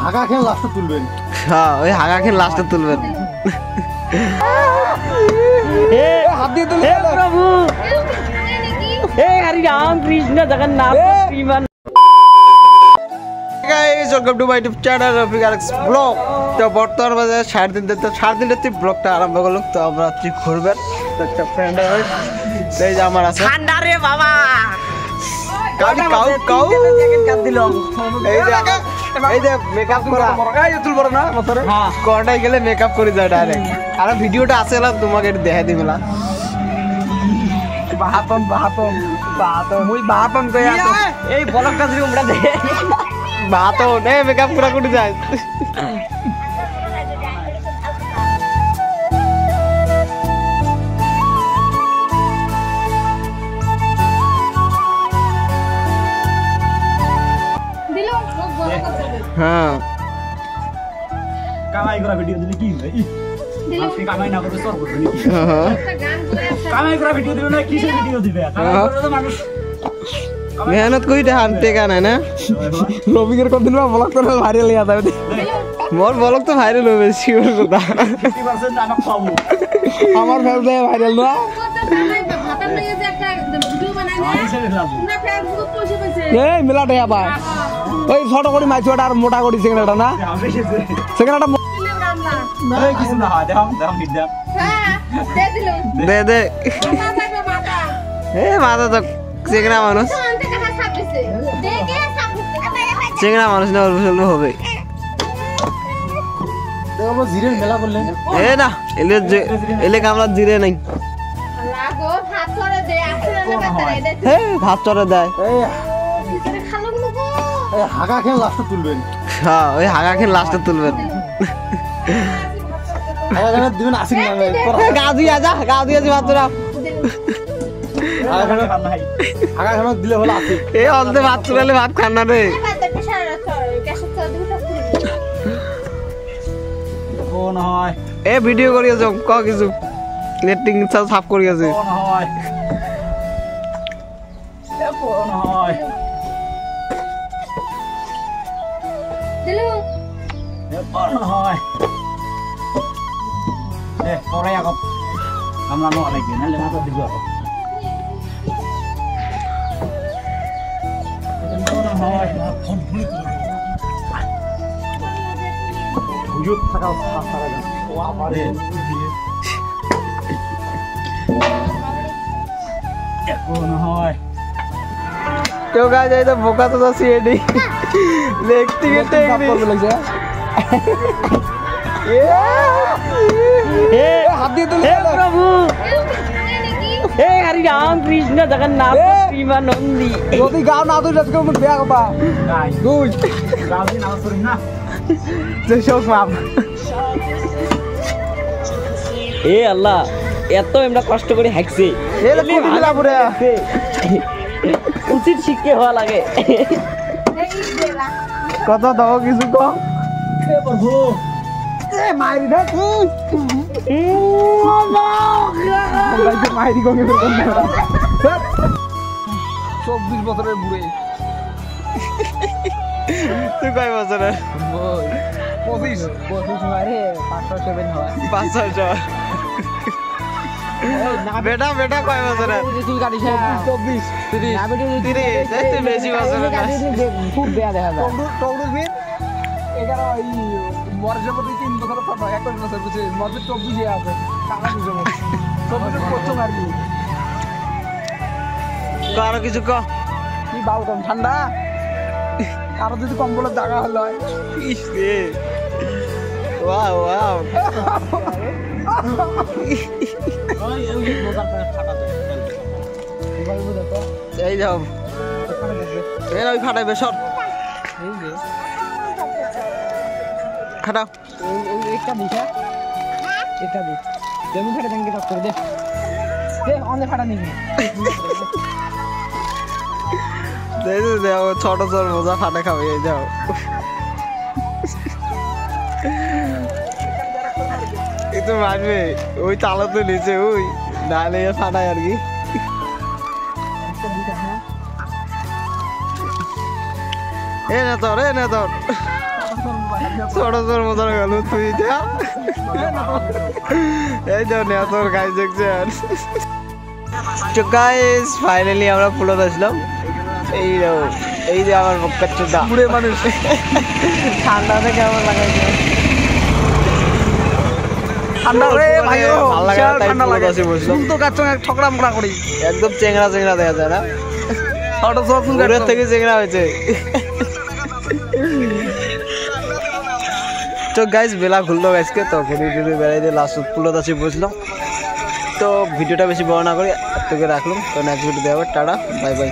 হাগা খেয়ে লাস্টে তুলবেন। হ্যাঁ ওই হাগা খেয়ে লাস্টে তুলবেন। হাত দিয়ে তুলবেন। হে প্রভু, হে হরি রাম কৃষ্ণ জগন্নাথ শ্রীমান। Guys welcome to my YouTube channel Rafiq Alex blog. তো বর্তমান বাজে 3:30 ব্লগটা আরম্ভ করলাম। তো আমরা ঠিক ঘুরবেন তো একটা ফ্রেন্ড হয় এই যে আমার আছে ঠান্ডা রে বাবা কাউ কাউ কাউ জ্যাকেট কাট দিল। এই যে মেকআপ করা এই তুলবো না মতরে। হ্যাঁ কোয়াটায় গেলে মেকআপ করে যায় ডাইরেক্ট। আর ভিডিওটা আছে না তোমাকে একটু দেখা দিবেলা। বাহাতন বাহাতন বাহাতন মুই বাহাতন কই আছো। এই ব্লগটা যদি আমরা দে বাতো নে মেকআপ করা করে যায়। হ্যাঁ কামাই করা ভিডিও দিলে কি হয়? আপনি কামাই না করে সর করতে নাকি? হ্যাঁ কামাই করা ভিডিও দিলে না কিসের ভিডিও দিবে? কামাই করে তো মানুষ মেহনত করি হানতে গান না রবিকের কোনদিন ব্লগ করে ভাইরাল হয়ে যাবে। মোর ব্লগ তো ভাইরাল হবে শিওর কথা। 50% আমি পাবো। আমার ফেসবুকে ভাইরাল না। এই মেলাটা আবার ওই ছোট করে মাইছোটা আর মোটা করি সিগারেটটা না সিগারেটটা এই কিছু না হয় দাও দাও হিট দাও দে দে এ মাথা তো চেংড়া মানুষ চেংড়া মানুষ না অল্প স্বল্প হবে। দেখো জিরের মেলা বললেন এ না এলে কামলা জিরে নাই। ভাত চড়ে দেয়। এই হাগা খেয়ে লাস্টে তুলবেন। হ্যাঁ ওই হাগা খেয়ে লাস্টে তুলবেন। হাগা খেয়ে দিবেন আসিন নামে গা ধুই আজা গা ধুই আছি ভাত চড়া। হাগা খেয়ে দিলে হলো আসি। এ অন্তে ভাত চড়ালে ভাত খান না রে। কোন হয় এ ভিডিও করি আছো ক কিছু নেটিং সব সাফ করি আছে। কোন হয় কোন হয় কোন হয় এ পরে আগত আমরা নো লাগবে না লেনা তো দিব কোন হয় হুজুর থাকা সারা গান ও আমারে কোন হয় তো গাইস এই তো বোকা তো যাচ্ছি এডি দেখতে গেতে লাগছে হে হাত দিয়ে তুলে হে প্রভু হে হরি রাম কৃষ্ণ জগন্নাথ শ্রীমানন্দী। যদি গাও না তুই আজকে মুখ বিয়া করবা গাই দুই গাও দিন আওয়াজ করি না যে সব মাপ এ আল্লাহ এত আমরা কষ্ট করে হাঁকছি এলে কোটি দিলা পুরে উচিত শিক্ষা হওয়া লাগে। কত দাও কিছু ক হে প্রভু এ মাইরি দে মাইরি গঙ্গে করে 24 বছরের বুড়ে তুই কয় বছরের? 25 মারে 507 হয় 500 বেটা বেটা কয় বছরের? 24 30 না বেটা 30 তুই বেশি বছরের না। খুব বেয়া দেখা যায়। টগরুর বিন 11 এই মরজে প্রতি 3 বছর পর 21 বছর বুঝে মরজে 24 এ আছে টাকা বুঝে 24 প্রথম আর কি আরো কিছু ক কি বাল কম ঠান্ডা কারো যদি কম্বলের জায়গা হলো ইস রে ওয়াও ওয়াও এই যাও এর ওই ফাটাইবে সর খাটাও একটা দিশা এটা দি জমি ফেটে দেন কাজ করে দে অনেক ফাটা নিবি দেখো ছোট ছোট মজা ফাটা খাবে এই যাও একটু মারবে ওই তালা তো নিচে ওই নাহলে ফাটায় আর কি। এ না তোর ছোট ছোট মতো গেল তুই যা এই যে তোর গাছ দেখছেন তো গাইস ফাইনালি আমরা পুলত আসলাম এই যে আমার বক্কার চোদা বুড়ে মানুষ ঠান্ডাতে কেমন লাগাইছে ঠান্ডা রে ভাই ভালো লাগে না, তাই ঠান্ডা পুলত লাগে আসি বসলাম। তো কাচ্চং এক ঠকরা মোকড়া করি একদম চেংড়া চেংড়া দেখা যায় না ছোট ছোট চুল দূরের থেকে চেংড়া হয়েছে তো গাইস বেলা খুললো গাইসকে তো ঘুরি ঘুরি বেড়াই দিয়ে লাস্ট পুলত আসি বসলাম তো ভিডিওটা বেশি বড় না করে এত রাখলাম তো নেক্সট ভিডিও দেওয়া টাটা বাই বাই